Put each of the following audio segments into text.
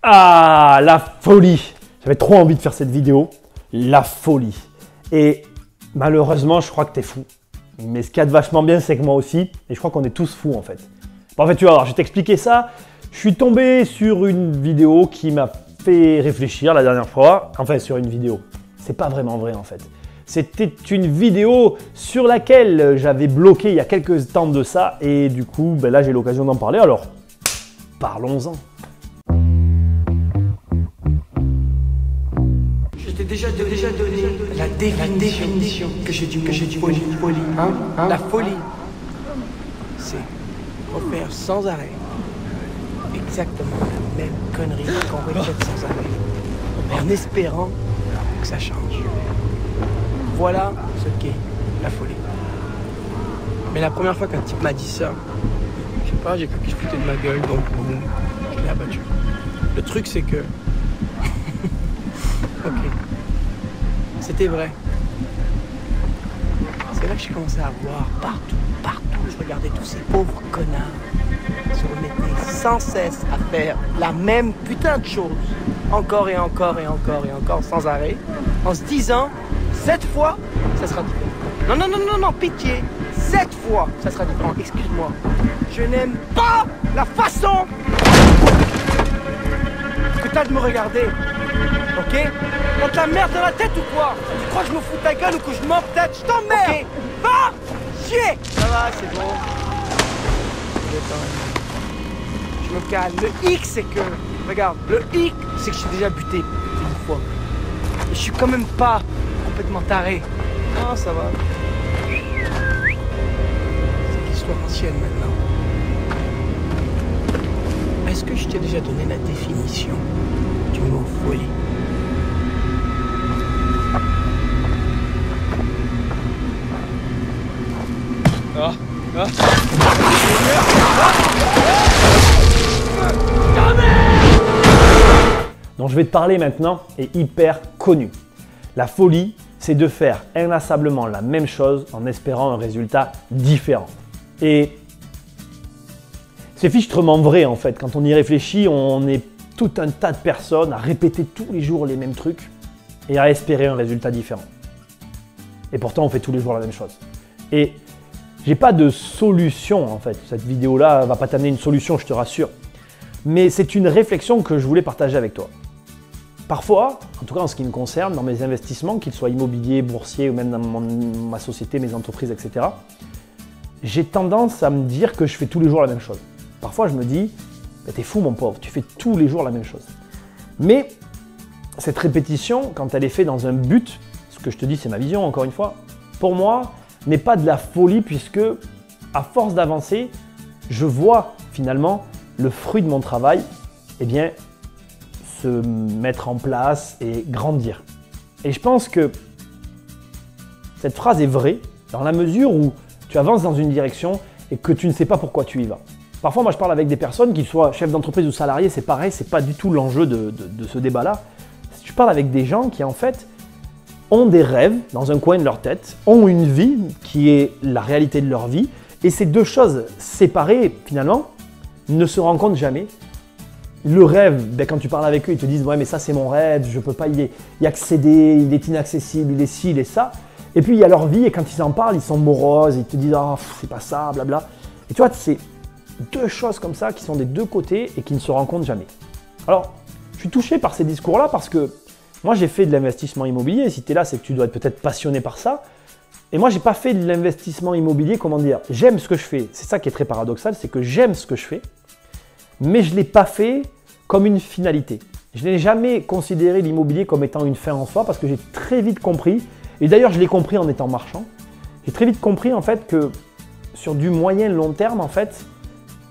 Ah, la folie! J'avais trop envie de faire cette vidéo. La folie. Et malheureusement, je crois que t'es fou. Mais ce qu'il y a de vachement bien, c'est que moi aussi. Et je crois qu'on est tous fous en fait. Bon, en fait, tu vas voir, je vais t'expliquer ça. Je suis tombé sur une vidéo qui m'a fait réfléchir la dernière fois. Enfin, sur une vidéo. C'est pas vraiment vrai en fait. C'était une vidéo sur laquelle j'avais bloqué il y a quelques temps de ça. Et du coup, ben là, j'ai l'occasion d'en parler. Alors, parlons-en. Je t'ai déjà donné la définition que j'ai du folie. Hein? La folie, c'est refaire sans arrêt exactement la même connerie qu'on répète sans arrêt, en espérant que ça change. Voilà ce qu'est la folie. Mais la première fois qu'un type m'a dit ça, je sais pas, j'ai cru qu'il se foutait de ma gueule, donc boum, je l'ai abattu. Le truc c'est que... ok. C'était vrai. C'est là que j'ai commencé à voir partout. Je regardais tous ces pauvres connards se remettaient sans cesse à faire la même putain de chose. Encore et encore, sans arrêt. En se disant, cette fois, ça sera différent. Non, pitié. Cette fois, ça sera différent. Excuse-moi. Je n'aime pas la façon que t'as de me regarder. Ok? T'as de la merde dans la tête ou quoi? Tu crois que je me fous de ta gueule ou que je m'en tête? Je t'emmerde! Okay. Va chier! Ça va, c'est bon. Je me calme. Le hic, c'est que... Regarde, le hic, c'est que je suis déjà buté une fois. Et je suis quand même pas complètement taré. Non, ça va. C'est l'histoire ancienne maintenant. Est-ce que je t'ai déjà donné la définition du mot folie? Donc je vais te parler maintenant est hyper connu. La folie, c'est de faire inlassablement la même chose en espérant un résultat différent. Et c'est fichtrement vrai en fait. Quand on y réfléchit, on est tout un tas de personnes à répéter tous les jours les mêmes trucs et à espérer un résultat différent. Et pourtant, on fait tous les jours la même chose. Et j'ai pas de solution en fait. Cette vidéo-là va pas t'amener une solution, je te rassure. Mais c'est une réflexion que je voulais partager avec toi. Parfois, en tout cas en ce qui me concerne, dans mes investissements, qu'ils soient immobiliers, boursiers ou même dans ma société, mes entreprises, etc., j'ai tendance à me dire que je fais tous les jours la même chose. Parfois, je me dis, bah, t'es fou mon pauvre, tu fais tous les jours la même chose. Mais cette répétition, quand elle est faite dans un but, ce que je te dis, c'est ma vision encore une fois, pour moi, n'est pas de la folie puisque, à force d'avancer, je vois finalement le fruit de mon travail, eh bien, se mettre en place et grandir. Et je pense que cette phrase est vraie dans la mesure où tu avances dans une direction et que tu ne sais pas pourquoi tu y vas. Parfois, moi, je parle avec des personnes, qu'ils soient chefs d'entreprise ou salariés, c'est pareil, c'est pas du tout l'enjeu de ce débat-là. Je parle avec des gens qui, en fait, ont des rêves dans un coin de leur tête, ont une vie qui est la réalité de leur vie, et ces deux choses séparées, finalement, ne se rencontrent jamais. Le rêve, ben, quand tu parles avec eux, ils te disent « ouais mais ça c'est mon rêve, je ne peux pas y accéder, il est inaccessible, il est ci, il est ça ». Et puis il y a leur vie et quand ils en parlent, ils sont moroses, ils te disent « ah, c'est pas ça, blabla ». Et tu vois, c'est deux choses comme ça qui sont des deux côtés et qui ne se rencontrent jamais. Alors, je suis touché par ces discours-là parce que moi j'ai fait de l'investissement immobilier, si tu es là, c'est que tu dois être peut-être passionné par ça. Et moi j'ai pas fait de l'investissement immobilier, comment dire, j'aime ce que je fais, c'est ça qui est très paradoxal, c'est que j'aime ce que je fais, mais je ne l'ai pas fait comme une finalité. Je n'ai jamais considéré l'immobilier comme étant une fin en soi parce que j'ai très vite compris, et d'ailleurs je l'ai compris en étant marchand, j'ai très vite compris en fait que sur du moyen long terme en fait,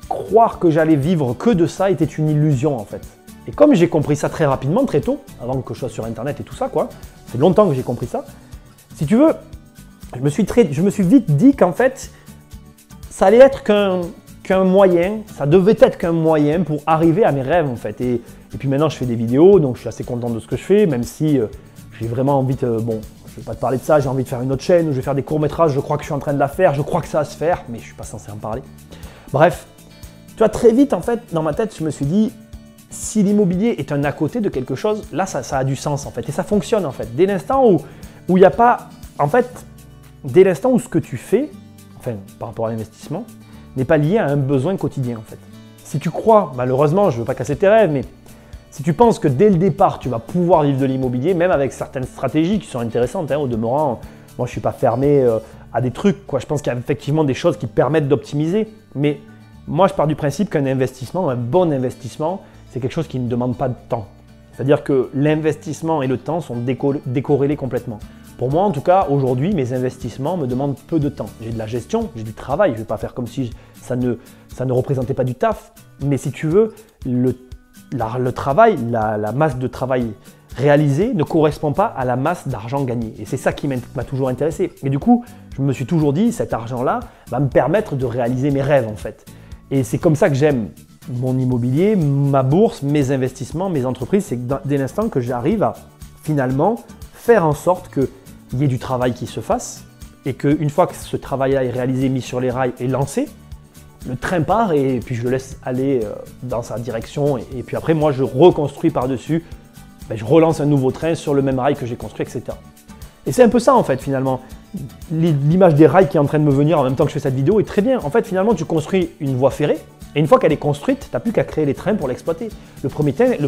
croire que j'allais vivre que de ça était une illusion en fait. Et comme j'ai compris ça très rapidement, très tôt, avant que je sois sur internet et tout ça quoi, ça fait longtemps que j'ai compris ça, si tu veux, je me suis vite dit qu'en fait, ça allait être qu'un moyen, ça devait être qu'un moyen pour arriver à mes rêves en fait. Et puis maintenant je fais des vidéos, donc je suis assez content de ce que je fais, même si j'ai vraiment envie de, bon, je vais pas te parler de ça, j'ai envie de faire une autre chaîne où je vais faire des courts-métrages, je crois que je suis en train de la faire, je crois que ça va se faire, mais je suis pas censé en parler. Bref, tu vois, très vite en fait, dans ma tête, je me suis dit, si l'immobilier est un à côté de quelque chose, là, ça a du sens en fait. Et ça fonctionne en fait. Dès l'instant où il n'y a pas, en fait, dès l'instant où ce que tu fais, enfin, par rapport à l'investissement, n'est pas lié à un besoin quotidien en fait. Si tu crois, malheureusement, je ne veux pas casser tes rêves, mais si tu penses que dès le départ, tu vas pouvoir vivre de l'immobilier, même avec certaines stratégies qui sont intéressantes, au demeurant, moi je ne suis pas fermé à des trucs, quoi. Je pense qu'il y a effectivement des choses qui permettent d'optimiser, mais moi je pars du principe qu'un investissement, un bon investissement, c'est quelque chose qui ne demande pas de temps. C'est-à-dire que l'investissement et le temps sont décorrélés complètement. Pour moi, en tout cas, aujourd'hui, mes investissements me demandent peu de temps. J'ai de la gestion, j'ai du travail, je ne vais pas faire comme si ça ne représentait pas du taf, mais si tu veux, le travail, la masse de travail réalisée ne correspond pas à la masse d'argent gagné. Et c'est ça qui m'a toujours intéressé. Et du coup, je me suis toujours dit, cet argent-là va me permettre de réaliser mes rêves en fait. Et c'est comme ça que j'aime mon immobilier, ma bourse, mes investissements, mes entreprises. C'est que dès l'instant que j'arrive à finalement faire en sorte qu'il y ait du travail qui se fasse et qu'une fois que ce travail-là est réalisé, mis sur les rails et lancé, le train part et puis je le laisse aller dans sa direction et puis après moi je reconstruis par-dessus, je relance un nouveau train sur le même rail que j'ai construit, etc. Et c'est un peu ça en fait finalement. L'image des rails qui est en train de me venir en même temps que je fais cette vidéo est très bien. En fait finalement tu construis une voie ferrée et une fois qu'elle est construite, tu n'as plus qu'à créer les trains pour l'exploiter. Le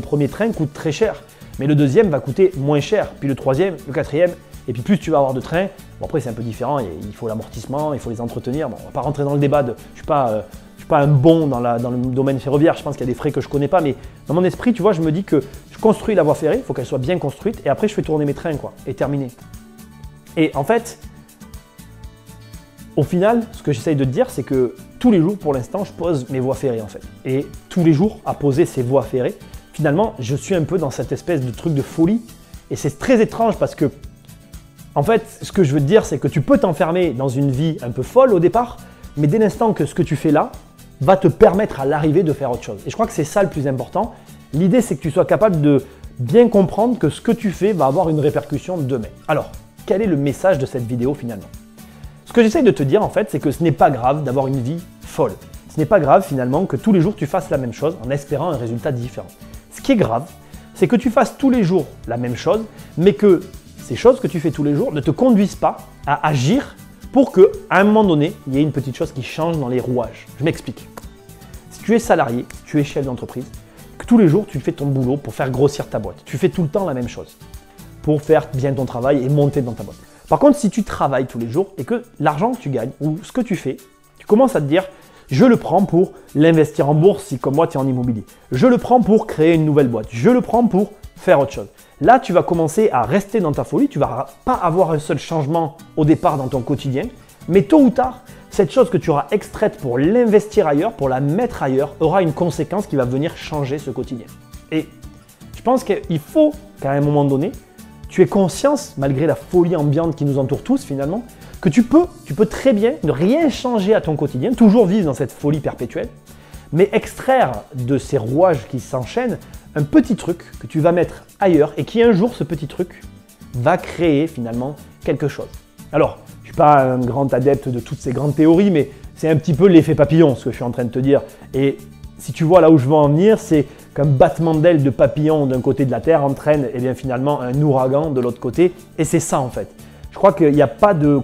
premier train coûte très cher, mais le deuxième va coûter moins cher, puis le troisième, le quatrième, et puis plus tu vas avoir de trains. Bon après c'est un peu différent, il faut l'amortissement, il faut les entretenir. Bon, on ne va pas rentrer dans le débat, je ne suis pas un bon dans le domaine ferroviaire, je pense qu'il y a des frais que je ne connais pas, mais dans mon esprit, tu vois, je me dis que je construis la voie ferrée, il faut qu'elle soit bien construite, et après je fais tourner mes trains, quoi, et terminé. Et en fait, au final, ce que j'essaye de te dire, c'est que tous les jours, pour l'instant, je pose mes voies ferrées, en fait. Et tous les jours, à poser ces voies ferrées, finalement, je suis un peu dans cette espèce de truc de folie, et c'est très étrange parce que en fait, ce que je veux te dire, c'est que tu peux t'enfermer dans une vie un peu folle au départ, mais dès l'instant que ce que tu fais là va te permettre à l'arrivée de faire autre chose. Et je crois que c'est ça le plus important. L'idée, c'est que tu sois capable de bien comprendre que ce que tu fais va avoir une répercussion demain. Alors, quel est le message de cette vidéo finalement? Ce que j'essaye de te dire en fait, c'est que ce n'est pas grave d'avoir une vie folle. Ce n'est pas grave finalement que tous les jours tu fasses la même chose en espérant un résultat différent. Ce qui est grave, c'est que tu fasses tous les jours la même chose, mais que ces choses que tu fais tous les jours ne te conduisent pas à agir pour qu'à un moment donné, il y ait une petite chose qui change dans les rouages. Je m'explique. Si tu es salarié, tu es chef d'entreprise, que tous les jours tu fais ton boulot pour faire grossir ta boîte. Tu fais tout le temps la même chose pour faire bien ton travail et monter dans ta boîte. Par contre, si tu travailles tous les jours et que l'argent que tu gagnes ou ce que tu fais, tu commences à te dire je le prends pour l'investir en bourse si comme moi tu es en immobilier. Je le prends pour créer une nouvelle boîte. Je le prends pour faire autre chose. Là, tu vas commencer à rester dans ta folie, tu ne vas pas avoir un seul changement au départ dans ton quotidien, mais tôt ou tard, cette chose que tu auras extraite pour l'investir ailleurs, pour la mettre ailleurs, aura une conséquence qui va venir changer ce quotidien. Et je pense qu'il faut qu'à un moment donné, tu aies conscience, malgré la folie ambiante qui nous entoure tous finalement, que tu peux très bien ne rien changer à ton quotidien, toujours vivre dans cette folie perpétuelle, mais extraire de ces rouages qui s'enchaînent un petit truc que tu vas mettre ailleurs et qui un jour, ce petit truc, va créer finalement quelque chose. Alors, je ne suis pas un grand adepte de toutes ces grandes théories, mais c'est un petit peu l'effet papillon, ce que je suis en train de te dire. Et si tu vois là où je veux en venir, c'est qu'un battement d'ailes de papillon d'un côté de la Terre entraîne bien finalement un ouragan de l'autre côté. Et c'est ça en fait. Je crois qu'il n'y a pas de,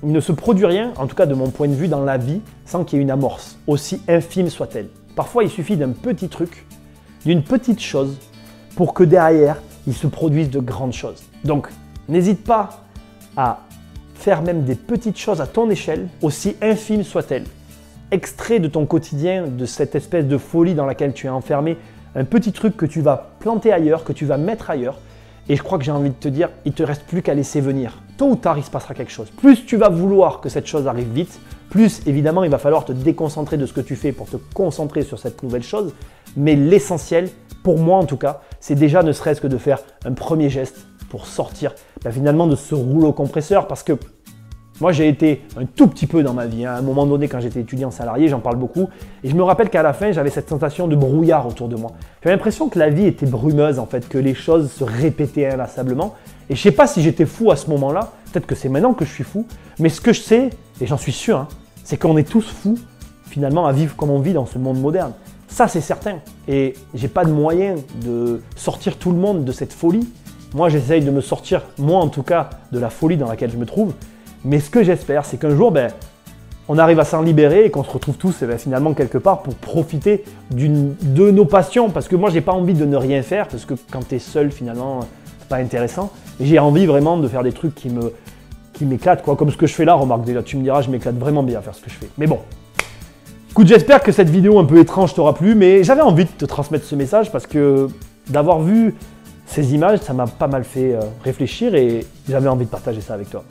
il ne se produit rien, en tout cas de mon point de vue dans la vie, sans qu'il y ait une amorce, aussi infime soit-elle. Parfois, il suffit d'un petit truc, d'une petite chose, pour que derrière, il se produise de grandes choses. Donc, n'hésite pas à faire même des petites choses à ton échelle, aussi infimes soient-elles. Extrait de ton quotidien, de cette espèce de folie dans laquelle tu es enfermé, un petit truc que tu vas planter ailleurs, que tu vas mettre ailleurs. Et je crois que j'ai envie de te dire, il ne te reste plus qu'à laisser venir. Tôt ou tard, il se passera quelque chose. Plus tu vas vouloir que cette chose arrive vite, plus évidemment, il va falloir te déconcentrer de ce que tu fais pour te concentrer sur cette nouvelle chose. Mais l'essentiel, pour moi en tout cas, c'est déjà ne serait-ce que de faire un premier geste pour sortir finalement de ce rouleau compresseur. Parce que moi, j'ai été un tout petit peu dans ma vie. À un moment donné, quand j'étais étudiant salarié, j'en parle beaucoup. Et je me rappelle qu'à la fin, j'avais cette sensation de brouillard autour de moi. J'avais l'impression que la vie était brumeuse, en fait, que les choses se répétaient inlassablement. Et je ne sais pas si j'étais fou à ce moment-là. Peut-être que c'est maintenant que je suis fou. Mais ce que je sais, et j'en suis sûr, c'est qu'on est tous fous, finalement, à vivre comme on vit dans ce monde moderne. Ça, c'est certain. Et j'ai pas de moyen de sortir tout le monde de cette folie. Moi, j'essaye de me sortir, moi en tout cas, de la folie dans laquelle je me trouve. Mais ce que j'espère, c'est qu'un jour, on arrive à s'en libérer et qu'on se retrouve tous finalement quelque part pour profiter de nos passions. Parce que moi, j'ai pas envie de ne rien faire, parce que quand tu es seul, finalement, c'est pas intéressant. Et j'ai envie vraiment de faire des trucs qui m'éclatent, quoi. Comme ce que je fais là, remarque déjà, tu me diras, je m'éclate vraiment bien à faire ce que je fais. Mais bon. Écoute, j'espère que cette vidéo un peu étrange t'aura plu, mais j'avais envie de te transmettre ce message parce que d'avoir vu ces images, ça m'a pas mal fait réfléchir et j'avais envie de partager ça avec toi.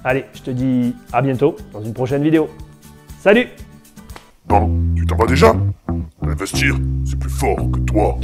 Allez, je te dis à bientôt dans une prochaine vidéo. Salut! Bon, tu t'en vas déjà? Investir, c'est plus fort que toi.